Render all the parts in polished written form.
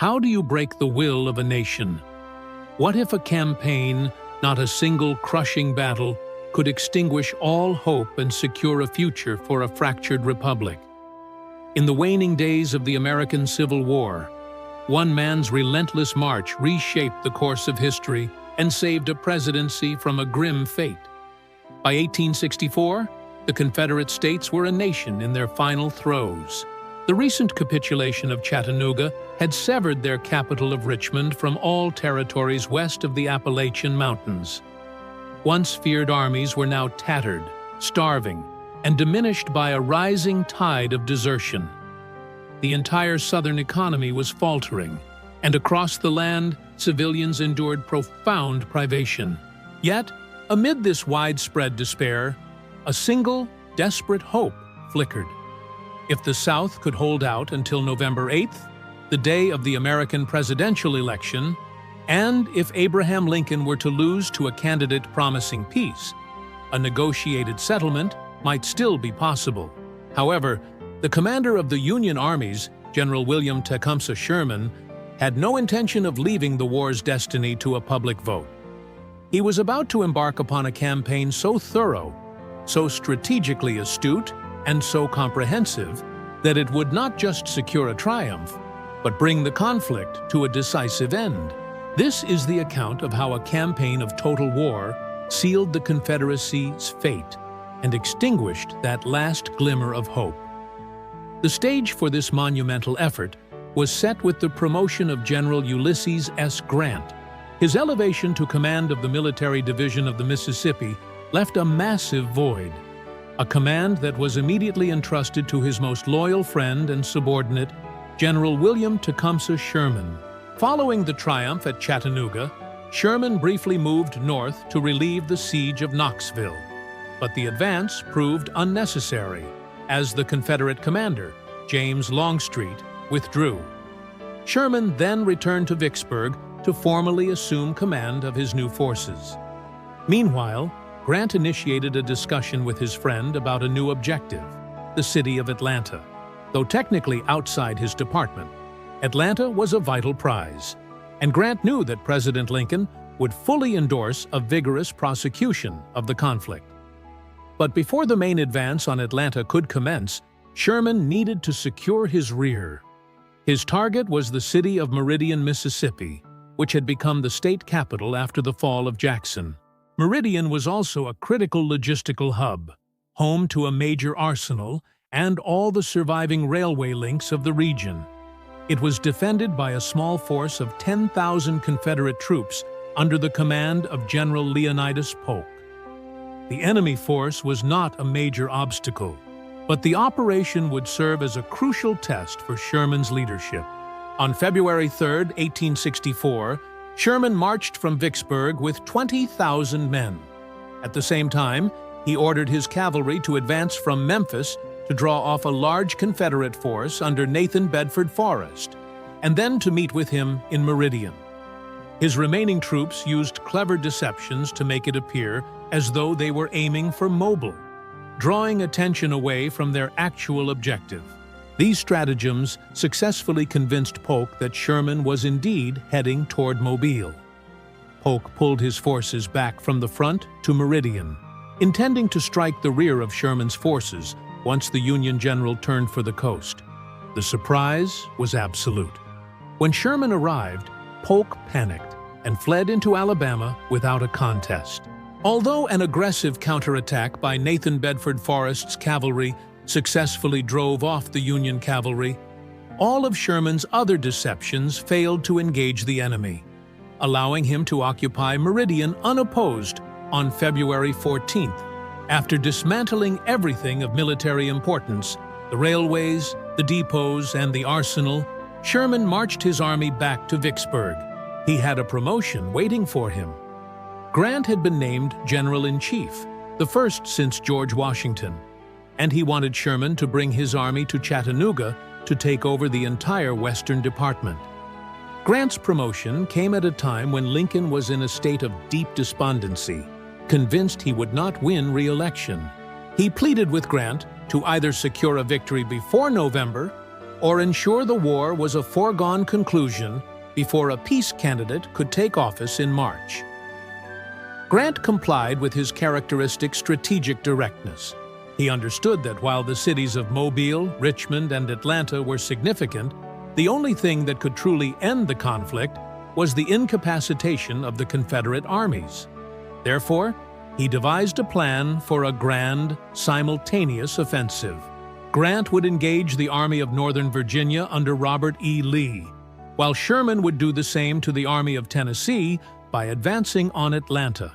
How do you break the will of a nation? What if a campaign, not a single crushing battle, could extinguish all hope and secure a future for a fractured republic? In the waning days of the American Civil War, one man's relentless march reshaped the course of history and saved a presidency from a grim fate. By 1864, the Confederate States were a nation in their final throes. The recent capitulation of Chattanooga had severed their capital of Richmond from all territories west of the Appalachian Mountains. Once feared armies were now tattered, starving, and diminished by a rising tide of desertion. The entire Southern economy was faltering, and across the land, civilians endured profound privation. Yet, amid this widespread despair, a single, desperate hope flickered. If the South could hold out until November 8th, the day of the American presidential election, and if Abraham Lincoln were to lose to a candidate promising peace, a negotiated settlement might still be possible. However, the commander of the Union armies, General William Tecumseh Sherman, had no intention of leaving the war's destiny to a public vote. He was about to embark upon a campaign so thorough, so strategically astute, and so comprehensive that it would not just secure a triumph, but bring the conflict to a decisive end. This is the account of how a campaign of total war sealed the Confederacy's fate and extinguished that last glimmer of hope. The stage for this monumental effort was set with the promotion of General Ulysses S. Grant. His elevation to command of the Military Division of the Mississippi left a massive void, a command that was immediately entrusted to his most loyal friend and subordinate, General William Tecumseh Sherman. Following the triumph at Chattanooga, Sherman briefly moved north to relieve the siege of Knoxville. But the advance proved unnecessary, as the Confederate commander, James Longstreet, withdrew. Sherman then returned to Vicksburg to formally assume command of his new forces. Meanwhile, Grant initiated a discussion with his friend about a new objective, the city of Atlanta. Though technically outside his department, Atlanta was a vital prize, and Grant knew that President Lincoln would fully endorse a vigorous prosecution of the conflict. But before the main advance on Atlanta could commence, Sherman needed to secure his rear. His target was the city of Meridian, Mississippi, which had become the state capital after the fall of Jackson. Meridian was also a critical logistical hub, home to a major arsenal and all the surviving railway links of the region. It was defended by a small force of 10,000 Confederate troops under the command of General Leonidas Polk. The enemy force was not a major obstacle, but the operation would serve as a crucial test for Sherman's leadership. On February 3, 1864, Sherman marched from Vicksburg with 20,000 men. At the same time, he ordered his cavalry to advance from Memphis to draw off a large Confederate force under Nathan Bedford Forrest, and then to meet with him in Meridian. His remaining troops used clever deceptions to make it appear as though they were aiming for Mobile, drawing attention away from their actual objective. These stratagems successfully convinced Polk that Sherman was indeed heading toward Mobile. Polk pulled his forces back from the front to Meridian, intending to strike the rear of Sherman's forces once the Union general turned for the coast. The surprise was absolute. When Sherman arrived, Polk panicked and fled into Alabama without a contest. Although an aggressive counterattack by Nathan Bedford Forrest's cavalry successfully drove off the Union cavalry, all of Sherman's other deceptions failed to engage the enemy, allowing him to occupy Meridian unopposed on February 14th. After dismantling everything of military importance, the railways, the depots, and the arsenal, Sherman marched his army back to Vicksburg. He had a promotion waiting for him. Grant had been named General-in-Chief, the first since George Washington, and he wanted Sherman to bring his army to Chattanooga to take over the entire Western Department. Grant's promotion came at a time when Lincoln was in a state of deep despondency, convinced he would not win re-election. He pleaded with Grant to either secure a victory before November or ensure the war was a foregone conclusion before a peace candidate could take office in March. Grant complied with his characteristic strategic directness. He understood that while the cities of Mobile, Richmond, and Atlanta were significant, the only thing that could truly end the conflict was the incapacitation of the Confederate armies. Therefore, he devised a plan for a grand, simultaneous offensive. Grant would engage the Army of Northern Virginia under Robert E. Lee, while Sherman would do the same to the Army of Tennessee by advancing on Atlanta.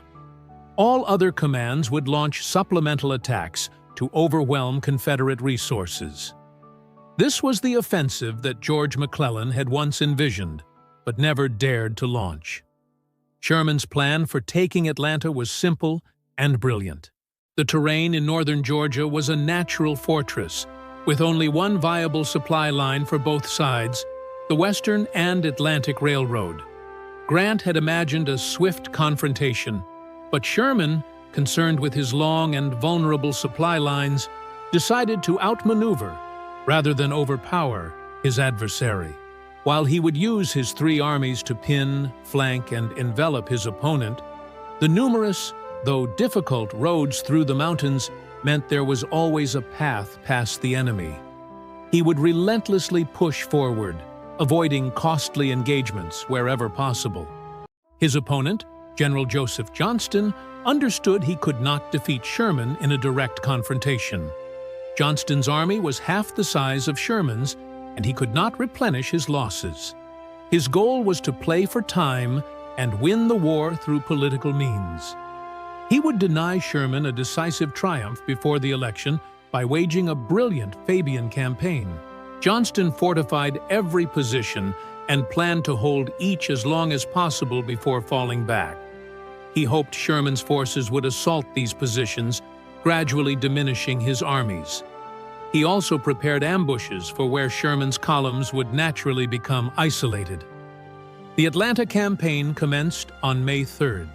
All other commands would launch supplemental attacks to overwhelm Confederate resources. This was the offensive that George McClellan had once envisioned, but never dared to launch. Sherman's plan for taking Atlanta was simple and brilliant. The terrain in northern Georgia was a natural fortress, with only one viable supply line for both sides, the Western and Atlantic Railroad. Grant had imagined a swift confrontation, but Sherman, concerned with his long and vulnerable supply lines, decided to outmaneuver rather than overpower his adversary. While he would use his three armies to pin, flank, and envelop his opponent, the numerous, though difficult, roads through the mountains meant there was always a path past the enemy. He would relentlessly push forward, avoiding costly engagements wherever possible. His opponent, General Joseph Johnston, understood he could not defeat Sherman in a direct confrontation. Johnston's army was half the size of Sherman's, and he could not replenish his losses. His goal was to play for time and win the war through political means. He would deny Sherman a decisive triumph before the election by waging a brilliant Fabian campaign. Johnston fortified every position and planned to hold each as long as possible before falling back. He hoped Sherman's forces would assault these positions, gradually diminishing his armies. He also prepared ambushes for where Sherman's columns would naturally become isolated. The Atlanta campaign commenced on May 3rd.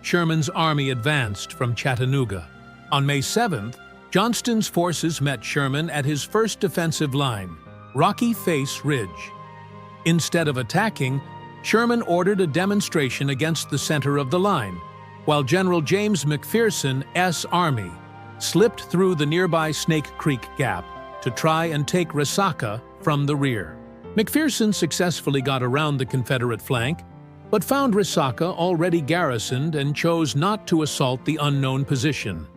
Sherman's army advanced from Chattanooga. On May 7th, Johnston's forces met Sherman at his first defensive line, Rocky Face Ridge. Instead of attacking, Sherman ordered a demonstration against the center of the line, while General James McPherson's army slipped through the nearby Snake Creek Gap to try and take Resaca from the rear. McPherson successfully got around the Confederate flank, but found Resaca already garrisoned and chose not to assault the unknown position.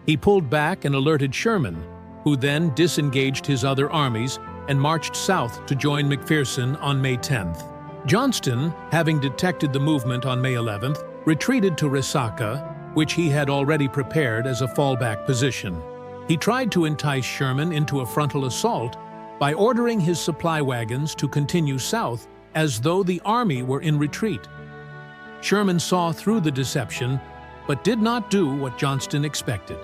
He pulled back and alerted Sherman, who then disengaged his other armies and marched south to join McPherson on May 10th. Johnston, having detected the movement on May 11th, retreated to Resaca, which he had already prepared as a fallback position. He tried to entice Sherman into a frontal assault by ordering his supply wagons to continue south as though the army were in retreat. Sherman saw through the deception, but did not do what Johnston expected.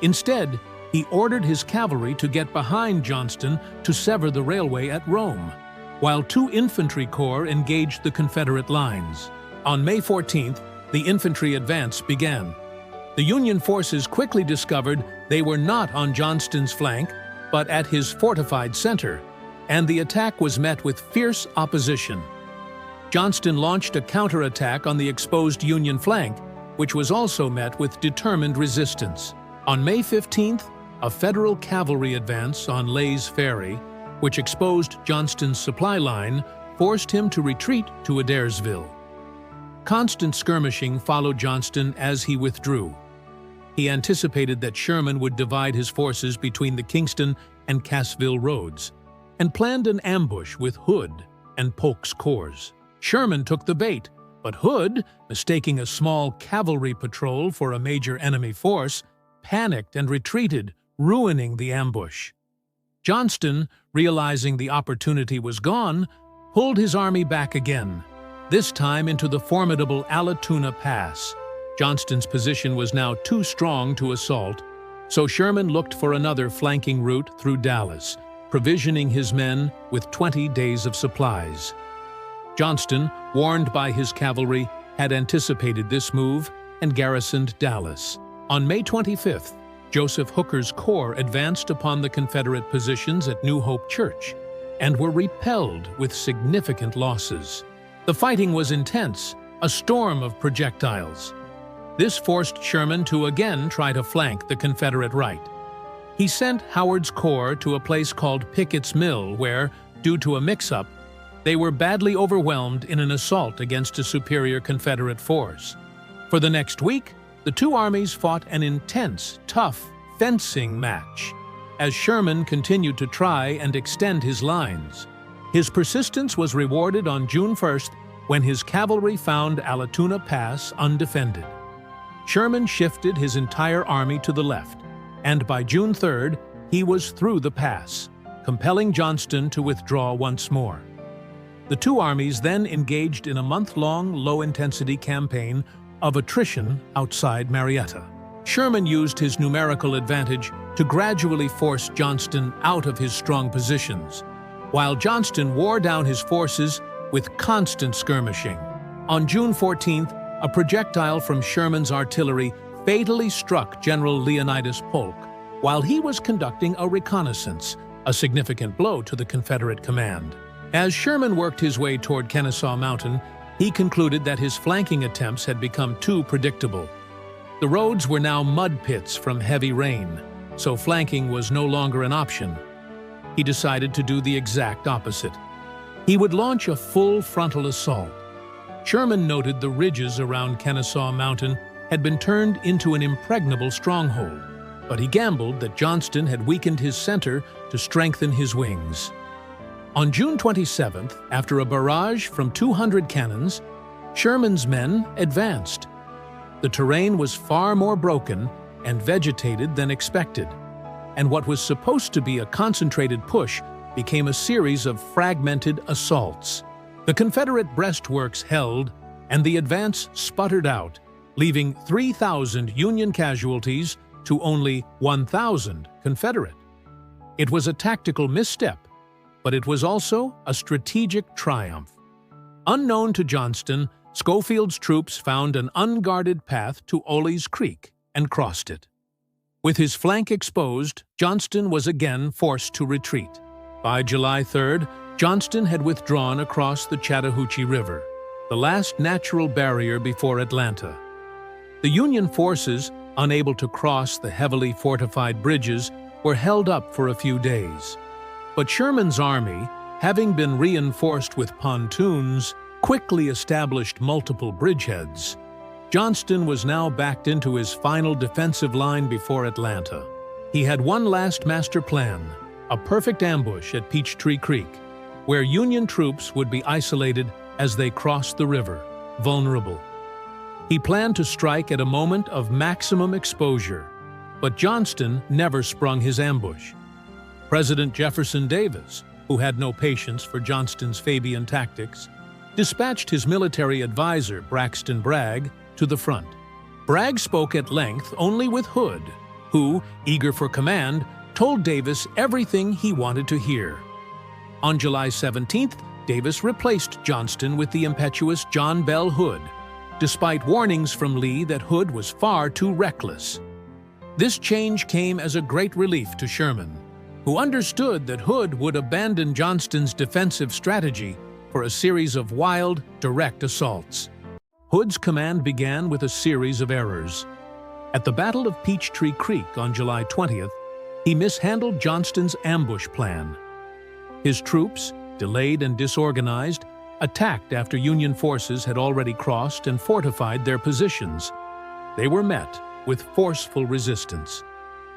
Instead, he ordered his cavalry to get behind Johnston to sever the railway at Rome, while two infantry corps engaged the Confederate lines. On May 14th, the infantry advance began. The Union forces quickly discovered they were not on Johnston's flank, but at his fortified center, and the attack was met with fierce opposition. Johnston launched a counterattack on the exposed Union flank, which was also met with determined resistance. On May 15th, a Federal cavalry advance on Lay's Ferry, which exposed Johnston's supply line, forced him to retreat to Adairsville. Constant skirmishing followed Johnston as he withdrew. He anticipated that Sherman would divide his forces between the Kingston and Cassville roads, and planned an ambush with Hood and Polk's corps. Sherman took the bait, but Hood, mistaking a small cavalry patrol for a major enemy force, panicked and retreated, ruining the ambush. Johnston, realizing the opportunity was gone, pulled his army back again, this time into the formidable Allatoona Pass. Johnston's position was now too strong to assault, so Sherman looked for another flanking route through Dallas, provisioning his men with 20 days of supplies. Johnston, warned by his cavalry, had anticipated this move and garrisoned Dallas. On May 25th, Joseph Hooker's corps advanced upon the Confederate positions at New Hope Church and were repelled with significant losses. The fighting was intense, a storm of projectiles. This forced Sherman to again try to flank the Confederate right. He sent Howard's corps to a place called Pickett's Mill where, due to a mix-up, they were badly overwhelmed in an assault against a superior Confederate force. For the next week, the two armies fought an intense, tough fencing match as Sherman continued to try and extend his lines. His persistence was rewarded on June 1st when his cavalry found Allatoona Pass undefended. Sherman shifted his entire army to the left, and by June 3rd, he was through the pass, compelling Johnston to withdraw once more. The two armies then engaged in a month-long, low-intensity campaign of attrition outside Marietta. Sherman used his numerical advantage to gradually force Johnston out of his strong positions, while Johnston wore down his forces with constant skirmishing. On June 14th, a projectile from Sherman's artillery fatally struck General Leonidas Polk while he was conducting a reconnaissance, a significant blow to the Confederate command. As Sherman worked his way toward Kennesaw Mountain, he concluded that his flanking attempts had become too predictable. The roads were now mud pits from heavy rain, so flanking was no longer an option. He decided to do the exact opposite. He would launch a full frontal assault. Sherman noted the ridges around Kennesaw Mountain had been turned into an impregnable stronghold, but he gambled that Johnston had weakened his center to strengthen his wings. On June 27th, after a barrage from 200 cannons, Sherman's men advanced. The terrain was far more broken and vegetated than expected, and what was supposed to be a concentrated push became a series of fragmented assaults. The Confederate breastworks held, and the advance sputtered out, leaving 3,000 Union casualties to only 1,000 Confederate. It was a tactical misstep, but it was also a strategic triumph. Unknown to Johnston, Schofield's troops found an unguarded path to Olley's Creek and crossed it. With his flank exposed, Johnston was again forced to retreat. By July 3rd, Johnston had withdrawn across the Chattahoochee River, the last natural barrier before Atlanta. The Union forces, unable to cross the heavily fortified bridges, were held up for a few days. But Sherman's army, having been reinforced with pontoons, quickly established multiple bridgeheads. Johnston was now backed into his final defensive line before Atlanta. He had one last master plan, a perfect ambush at Peachtree Creek, where Union troops would be isolated as they crossed the river, vulnerable. He planned to strike at a moment of maximum exposure, but Johnston never sprung his ambush. President Jefferson Davis, who had no patience for Johnston's Fabian tactics, dispatched his military advisor, Braxton Bragg, to the front. Bragg spoke at length only with Hood, who, eager for command, told Davis everything he wanted to hear. On July 17th, Davis replaced Johnston with the impetuous John Bell Hood, despite warnings from Lee that Hood was far too reckless. This change came as a great relief to Sherman, who understood that Hood would abandon Johnston's defensive strategy for a series of wild, direct assaults. Hood's command began with a series of errors. At the Battle of Peachtree Creek on July 20th, he mishandled Johnston's ambush plan. His troops, delayed and disorganized, attacked after Union forces had already crossed and fortified their positions. They were met with forceful resistance.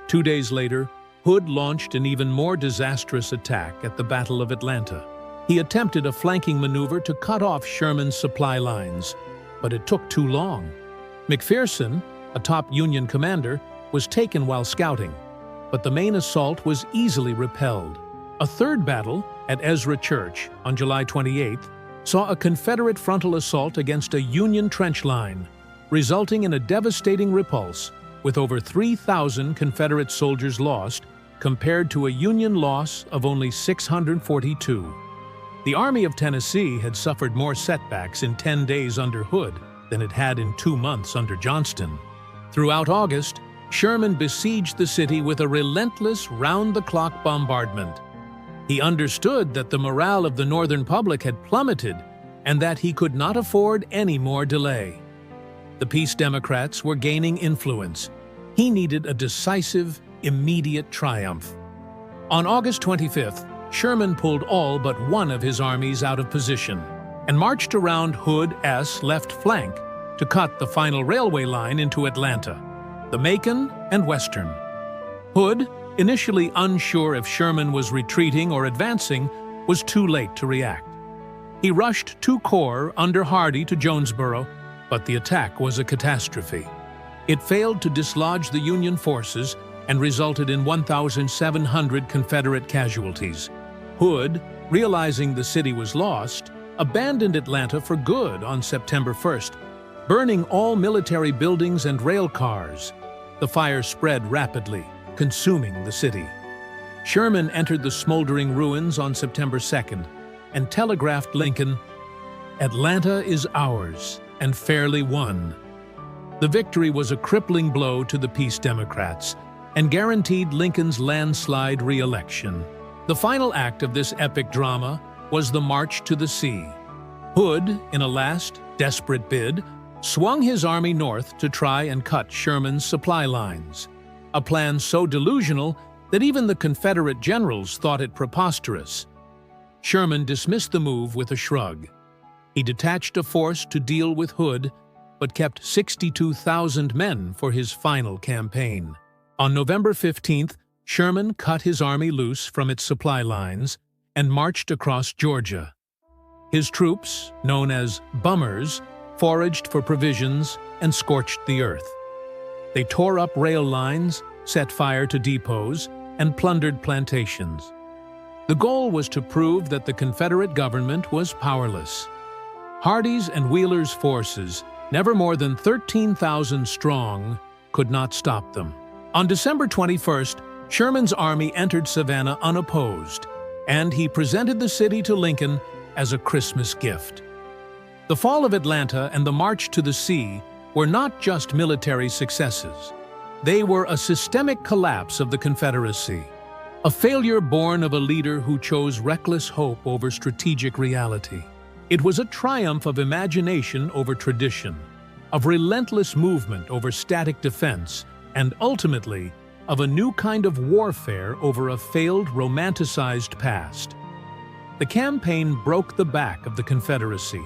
2 days later, Hood launched an even more disastrous attack at the Battle of Atlanta. He attempted a flanking maneuver to cut off Sherman's supply lines, but it took too long. McPherson, a top Union commander, was taken while scouting, but the main assault was easily repelled. A third battle at Ezra Church on July 28th saw a Confederate frontal assault against a Union trench line, resulting in a devastating repulse, with over 3,000 Confederate soldiers lost compared to a Union loss of only 642. The Army of Tennessee had suffered more setbacks in 10 days under Hood than it had in 2 months under Johnston. Throughout August, Sherman besieged the city with a relentless, round-the-clock bombardment. He understood that the morale of the Northern public had plummeted and that he could not afford any more delay. The Peace Democrats were gaining influence. He needed a decisive, immediate triumph. On August 25th, Sherman pulled all but one of his armies out of position and marched around Hood's left flank to cut the final railway line into Atlanta, the Macon and Western. Hood, initially unsure if Sherman was retreating or advancing, was too late to react. He rushed 2 corps under Hardee to Jonesboro, but the attack was a catastrophe. It failed to dislodge the Union forces and resulted in 1,700 Confederate casualties. Hood, realizing the city was lost, abandoned Atlanta for good on September 1st, burning all military buildings and rail cars. The fire spread rapidly, consuming the city. Sherman entered the smoldering ruins on September 2nd and telegraphed Lincoln, "Atlanta is ours, and fairly won." The victory was a crippling blow to the Peace Democrats and guaranteed Lincoln's landslide re-election. The final act of this epic drama was the March to the Sea. Hood, in a last, desperate bid, swung his army north to try and cut Sherman's supply lines, a plan so delusional that even the Confederate generals thought it preposterous. Sherman dismissed the move with a shrug. He detached a force to deal with Hood, but kept 62,000 men for his final campaign. On November 15th, Sherman cut his army loose from its supply lines and marched across Georgia. His troops, known as bummers, foraged for provisions and scorched the earth. They tore up rail lines, set fire to depots, and plundered plantations. The goal was to prove that the Confederate government was powerless. Hardee's and Wheeler's forces, never more than 13,000 strong, could not stop them. On December 21st, Sherman's army entered Savannah unopposed, and he presented the city to Lincoln as a Christmas gift. The fall of Atlanta and the March to the Sea were not just military successes. They were a systemic collapse of the Confederacy, a failure born of a leader who chose reckless hope over strategic reality. It was a triumph of imagination over tradition, of relentless movement over static defense, and ultimately, of a new kind of warfare over a failed, romanticized past. The campaign broke the back of the Confederacy,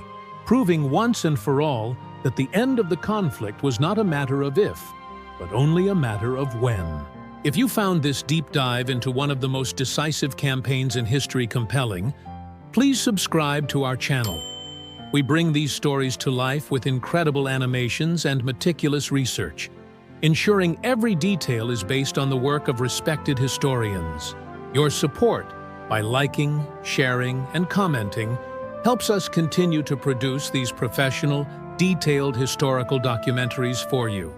proving once and for all that the end of the conflict was not a matter of if, but only a matter of when. If you found this deep dive into one of the most decisive campaigns in history compelling, please subscribe to our channel. We bring these stories to life with incredible animations and meticulous research, ensuring every detail is based on the work of respected historians. Your support, by liking, sharing, and commenting, helps us continue to produce these professional, detailed historical documentaries for you.